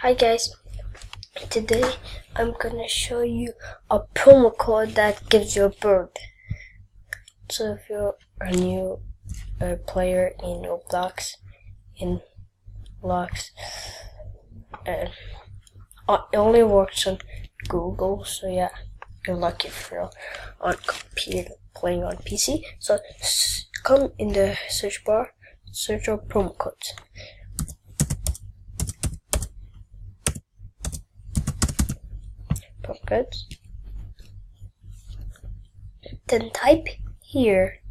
Hi guys, today I'm gonna show you a promo code that gives you a bird. So if you're a new player in Roblox, it only works on Google, so yeah, you're lucky if you're on computer playing on PC. So come in the search bar, search for promo codes. Then type here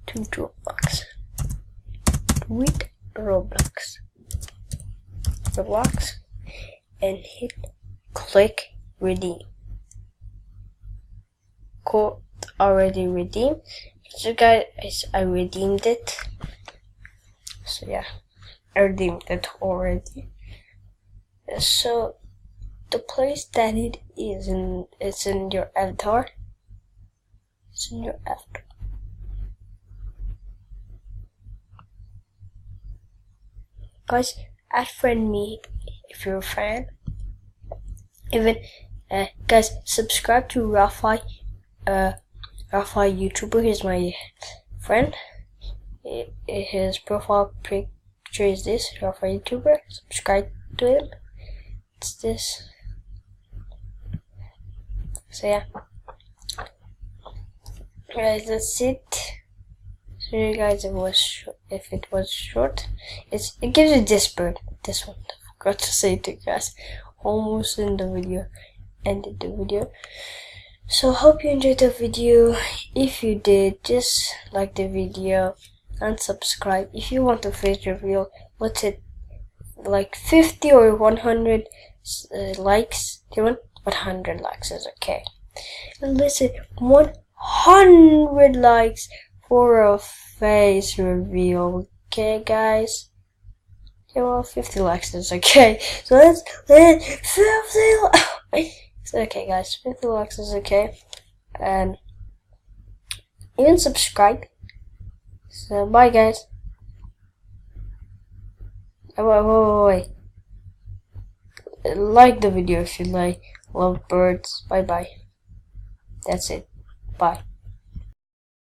to Roblox. Tweet Roblox, and hit click redeem. Code already redeemed. So guys, I redeemed it. So yeah, I redeemed it already. So the place that it is in, it's in your avatar. It's in your avatar. Guys, add friend me if you're a fan. Even guys, subscribe to Rafi YouTuber. He's my friend. His profile picture is this, Rafi YouTuber. Subscribe to him. It's this. So yeah, guys, that's it. Sorry guys, if it was short. It gives you this bird. This one. I forgot to say it to you guys. Almost in the video. Ended the video. So hope you enjoyed the video. If you did, just like the video and subscribe. If you want a face reveal, what's it, like 50 or 100 likes? Do you want 100 likes? Is okay. And listen, 100 likes for a face reveal. Okay, guys. Okay, well, 50 likes is okay. So let's 50. It's okay, guys. 50 likes is okay, and even subscribe. So bye, guys. Wait. Like the video if you love birds. Bye bye. That's it. Bye.